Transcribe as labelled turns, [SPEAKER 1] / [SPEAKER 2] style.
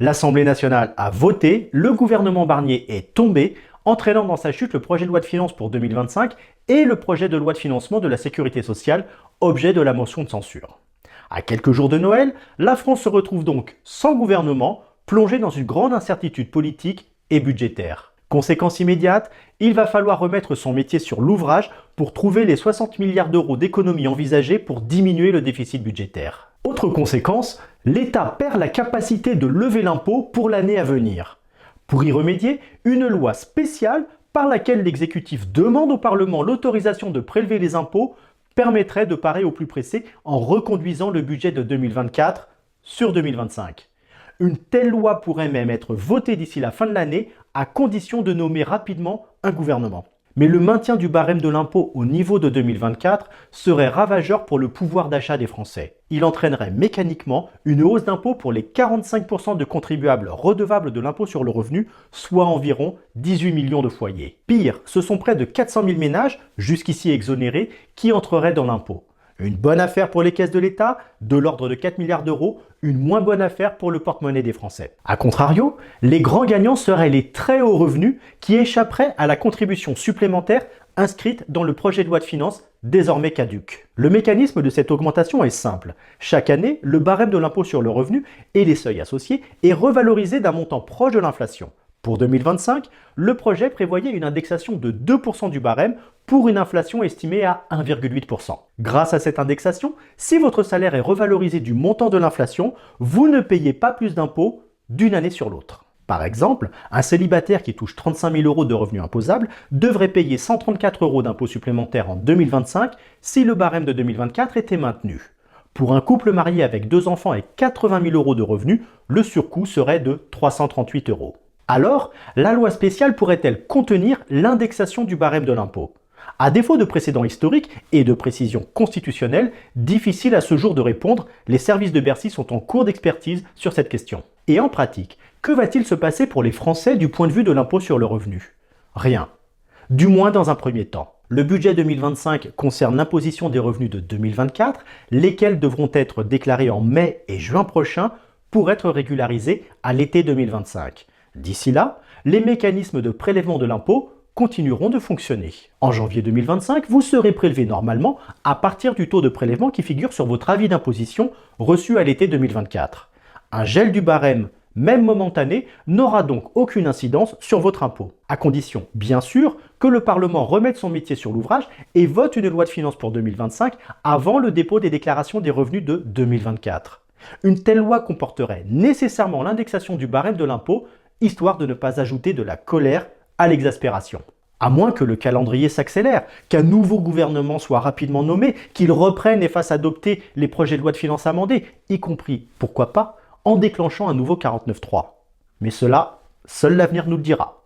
[SPEAKER 1] L'Assemblée nationale a voté, le gouvernement Barnier est tombé, entraînant dans sa chute le projet de loi de finances pour 2025 et le projet de loi de financement de la sécurité sociale, objet de la motion de censure. À quelques jours de Noël, la France se retrouve donc sans gouvernement, plongée dans une grande incertitude politique et budgétaire. Conséquence immédiate, il va falloir remettre son métier sur l'ouvrage pour trouver les 60 milliards d'euros d'économies envisagées pour diminuer le déficit budgétaire. Autre conséquence, l'État perd la capacité de lever l'impôt pour l'année à venir. Pour y remédier, une loi spéciale par laquelle l'exécutif demande au Parlement l'autorisation de prélever les impôts permettrait de parer au plus pressé en reconduisant le budget de 2024 sur 2025. Une telle loi pourrait même être votée d'ici la fin de l'année à condition de nommer rapidement un gouvernement. Mais le maintien du barème de l'impôt au niveau de 2024 serait ravageur pour le pouvoir d'achat des Français. Il entraînerait mécaniquement une hausse d'impôt pour les 45% de contribuables redevables de l'impôt sur le revenu, soit environ 18 millions de foyers. Pire, ce sont près de 400 000 ménages, jusqu'ici exonérés, qui entreraient dans l'impôt. Une bonne affaire pour les caisses de l'État, de l'ordre de 4 milliards d'euros, une moins bonne affaire pour le porte-monnaie des Français. A contrario, les grands gagnants seraient les très hauts revenus qui échapperaient à la contribution supplémentaire inscrite dans le projet de loi de finances désormais caduc. Le mécanisme de cette augmentation est simple. Chaque année, le barème de l'impôt sur le revenu et les seuils associés est revalorisé d'un montant proche de l'inflation. Pour 2025, le projet prévoyait une indexation de 2% du barème pour une inflation estimée à 1,8%. Grâce à cette indexation, si votre salaire est revalorisé du montant de l'inflation, vous ne payez pas plus d'impôts d'une année sur l'autre. Par exemple, un célibataire qui touche 35 000 euros de revenus imposables devrait payer 134 euros d'impôts supplémentaires en 2025 si le barème de 2024 était maintenu. Pour un couple marié avec 2 enfants et 80 000 euros de revenus, le surcoût serait de 338 euros. Alors, la loi spéciale pourrait-elle contenir l'indexation du barème de l'impôt? À défaut de précédents historiques et de précisions constitutionnelles, difficile à ce jour de répondre, les services de Bercy sont en cours d'expertise sur cette question. Et en pratique, que va-t-il se passer pour les Français du point de vue de l'impôt sur le revenu? Rien. Du moins dans un premier temps. Le budget 2025 concerne l'imposition des revenus de 2024, lesquels devront être déclarés en mai et juin prochains pour être régularisés à l'été 2025. D'ici là, les mécanismes de prélèvement de l'impôt continueront de fonctionner. En janvier 2025, vous serez prélevé normalement à partir du taux de prélèvement qui figure sur votre avis d'imposition reçu à l'été 2024. Un gel du barème, même momentané, n'aura donc aucune incidence sur votre impôt, à condition, bien sûr, que le Parlement remette son métier sur l'ouvrage et vote une loi de finances pour 2025 avant le dépôt des déclarations des revenus de 2024. Une telle loi comporterait nécessairement l'indexation du barème de l'impôt, histoire de ne pas ajouter de la colère à l'exaspération. À moins que le calendrier s'accélère, qu'un nouveau gouvernement soit rapidement nommé, qu'il reprenne et fasse adopter les projets de loi de finances amendés, y compris, pourquoi pas, en déclenchant un nouveau 49.3. Mais cela, seul l'avenir nous le dira.